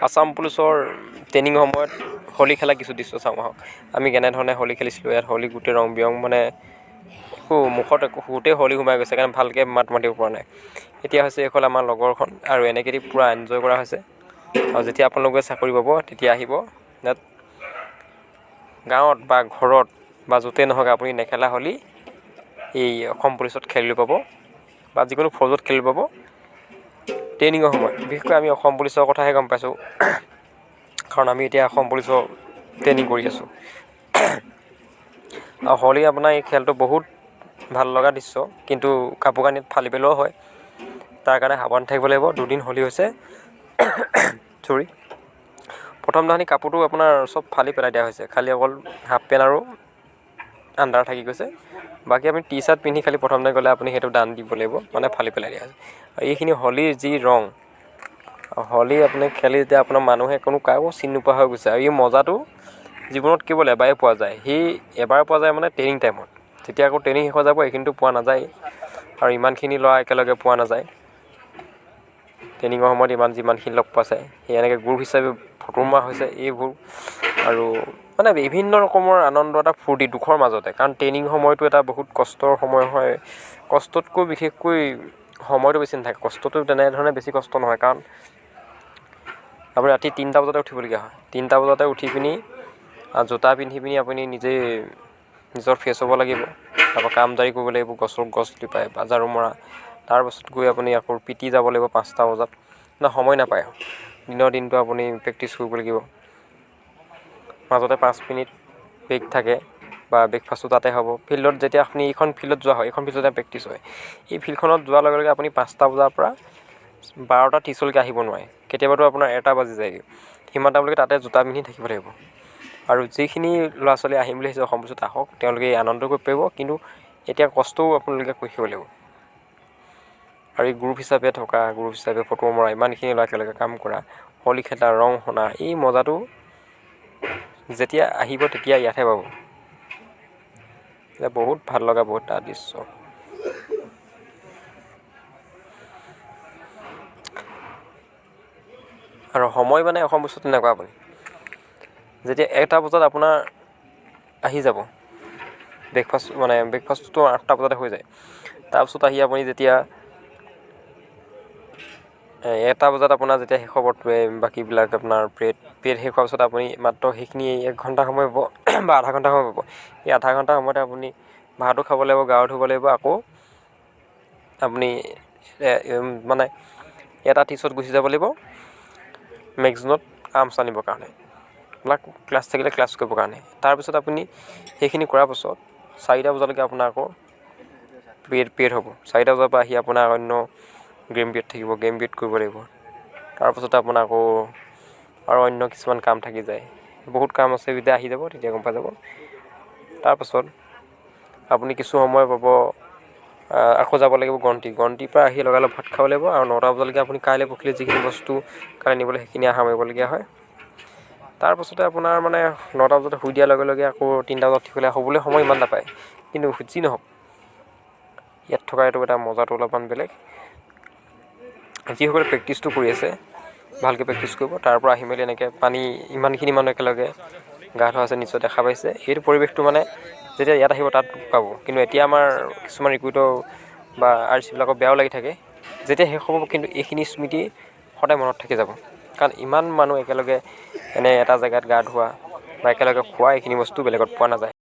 আসাম পুলিচৰ ট্ৰেইনিং সময়ত হোলী খেলা কিছু দৃশ্য চাওঁ আহক। আমি কেনেধৰণে হোলী খেলিছিলোঁ। ইয়াত হোলী গোটেই ৰং বিৰং মানে একো মুখত একো গোটেই হোলী সোমাই গৈছে কাৰণে ভালকৈ মাত মাতিব পৰা নাই। এতিয়া হৈছে এইখন আমাৰ লগৰখন আৰু এনেকৈ দি পূৰা এনজয় কৰা হৈছে। আৰু যেতিয়া আপোনালোকে চাকৰি পাব তেতিয়া আহিব ইয়াত গাঁৱত বা ঘৰত বা য'তেই নহওক আপুনি নেখেলা হোলী এই অসম পুলিচত খেলিব পাব বা যিকোনো ফৌজত খেলিব পাব ট্ৰেইনিঙৰ সময়ত। বিশেষকৈ আমি অসম পুলিচৰ কথাহে গম পাইছোঁ কাৰণ আমি এতিয়া অসম পুলিচৰ ট্ৰেইনিং কৰি আছোঁ। আৰু হোলী আপোনাৰ এই খেলটো বহুত ভাল লগা দৃশ্য, কিন্তু কাপোৰ কানিত ফালি পেলোৱাও হয়। তাৰ কাৰণে সাৱধান থাকিব লাগিব। দুদিন হোলী হৈছে প্ৰথম দিনাখনি কাপোৰটো আপোনাৰ চব ফালি পেলাই দিয়া হৈছে, খালি অকল হাফ পেণ্ট আৰু আণ্ডাৰ থাকি গৈছে। বাকী আপুনি টি চাৰ্ট পিন্ধি খালি প্ৰথম দিনা গ'লে আপুনি সেইটো দান দিব লাগিব, মানে ফালি পেলাই দিয়া হৈছে। আৰু এইখিনি হোলীৰ যি ৰং, হোলী আপুনি খেলি যেতিয়া আপোনাৰ মানুহে কোনো কাকো চিনি নোপোৱা হৈ গৈছে। আৰু এই মজাটো জীৱনত কেৱল এবাৰেই পোৱা যায়। সেই এবাৰ পোৱা যায় মানে ট্ৰেইনিং টাইমত। যেতিয়া আকৌ ট্ৰেইনিং শেষ হৈ যাব এইখিনিতো পোৱা নাযায় আৰু ইমানখিনি ল'ৰা একেলগে পোৱা নাযায়। ট্ৰেইনিঙৰ সময়ত যিমানখিনি লগ পোৱা যায় সেই এনেকৈ গ্ৰুপ হিচাপে ফটো মৰা হৈছে এইবোৰ। আৰু মানে বিভিন্ন ৰকমৰ আনন্দ এটা ফূৰ্তি দুখৰ মাজতে, কাৰণ ট্ৰেইনিং সময়টো এটা বহুত কষ্টৰ সময় হয়। কষ্টতকৈ বিশেষকৈ সময়টো বেছি নাথাকে। কষ্টটো তেনেধৰণে বেছি কষ্ট নহয়, কাৰণ আপুনি ৰাতি 3টা বজাতে উঠিবলগীয়া হয়। 3টা বজাতে উঠি পিনি জোতা পিন্ধি পিনি আপুনি নিজেই নিজৰ ফ্ৰেছ হ'ব লাগিব। তাৰপৰা কাম জাৰি কৰিব লাগিব, গছ লিপাই বা ঝাৰু মৰা। তাৰপাছত গৈ আপুনি আকৌ পিটি যাব লাগিব 5টা বজাত। সময় নাপায়। দিনৰ দিনটো আপুনি প্ৰেক্টিছ কৰিব লাগিব। মাজতে 5 মিনিট ব্ৰেক থাকে বা ব্ৰেকফাষ্টো তাতে হ'ব। ফিল্ডত যেতিয়া আপুনি এইখন ফিল্ডত যোৱা হয়, এইখন ফিল্ডতে প্ৰেক্টিছ হয়। এই ফিল্ডখনত যোৱাৰ লগে লগে আপুনি 5টা বজাৰ পৰা 12টা 30লৈকে আহিব নোৱাৰে। কেতিয়াবাতো আপোনাৰ 1টা বাজি যায়গৈ। সিমান টাইমলৈকে তাতে জোতা পিন্ধি থাকিব লাগিব। আৰু যিখিনি ল'ৰা ছোৱালী আহিম বুলি ভাবিছে অসম পুলিচত আহক, তেওঁলোকে এই আনন্দ কৰিব পাৰিব, কিন্তু এতিয়া কষ্টও আপোনালোকে কৰি থাকিব লাগিব। আৰু এই গ্ৰুপ হিচাপে থকা, গ্ৰুপ হিচাপে ফটো মৰা, ইমানখিনি ল'ৰা একেলগে কাম কৰা, হোলী খেলা, ৰং সনা, এই মজাটো যেতিয়া আহিব তেতিয়া ইয়াতহে পাব। এতিয়া বহুত ভাল লগা বহুত এটা দৃশ্য। আৰু সময় মানে অসম পুলিচত তেনেকুৱা আপুনি যেতিয়া 1টা বজাত আপোনাৰ আহি যাব, ব্ৰেকফাষ্টটো 8টা বজাতে হৈ যায়। তাৰপিছত আহি আপুনি যেতিয়া 1টা বজাত আপোনাৰ যেতিয়া শেষ হ'ব, বাকীবিলাক আপোনাৰ পিৰিয়ড শেষ হোৱাৰ পিছত আপুনি মাত্ৰ সেইখিনি 1 ঘণ্টা সময় পাব বা আধা ঘণ্টা সময় পাব। এই আধা ঘণ্টা সময়তে আপুনি ভাতো খাব লাগিব, গাও ধুব লাগিব, আকৌ আপুনি মানে এটা 30ত গুচি যাব লাগিব মেগজিনত আৰ্মছ আনিবৰ কাৰণে, ক্লাছ থাকিলে ক্লাছ কৰিবৰ কাৰণে। তাৰপিছত আপুনি সেইখিনি কৰাৰ পাছত 4টা বজালৈকে আপোনাৰ আকৌ পিৰিয়ড হ'ব। 4টা বজাৰ পৰা আহি আপোনাৰ অন্য গেম পিৰিয়ড থাকিব, গেম পিৰিয়ড কৰিব লাগিব। তাৰপাছতে আপোনাৰ আকৌ আৰু অন্য কিছুমান কাম থাকি যায়। বহুত কাম আছে, যেতিয়া আহি যাব তেতিয়া গম পাই যাব। তাৰপাছত আপুনি কিছু সময় পাব আকৌ যাব লাগিব গন্তিৰ পৰা আহি লগালগ ভাত খাব লাগিব। আৰু 9টা বজালৈকে আপুনি কাইলৈ পৰহিলৈ যিখিনি বস্তু কাইলৈ নিবলৈ সেইখিনি সামৰিবলগীয়া হয়। তাৰপাছতে আপোনাৰ মানে 9টা বজাতে শুই দিয়াৰ লগে লগে আকৌ 3টা বজাত উঠি পেলাই শুবলৈ সময় ইমান নাপায়। কিন্তু যি নহওক ইয়াত থকা এইটো এটা মজাটো অলপমান বেলেগ। যিসকলে প্ৰেক্টিছটো কৰি আছে ভালকৈ প্ৰেক্টিছ কৰিব। তাৰ পৰা আহি মেলি এনেকৈ পানী ইমানখিনি মানুহ একেলগে গা ধোৱা আছে নিশ্চয় দেখা পাইছে। সেইটো পৰিৱেশটো মানে যেতিয়া ইয়াত আহিব তাত পাব। কিন্তু এতিয়া আমাৰ কিছুমান ৰিক্ৰুইটৰ বা আৰ্চিবিলাকৰ বেয়াও লাগি থাকে। যেতিয়া শেষ হ'ব কিন্তু এইখিনি স্মৃতি সদায় মনত থাকি যাব। কাৰণ ইমান মানুহ একেলগে এনে এটা জেগাত গা ধোৱা বা একেলগে খোৱা এইখিনি বস্তু বেলেগত পোৱা নাযায়।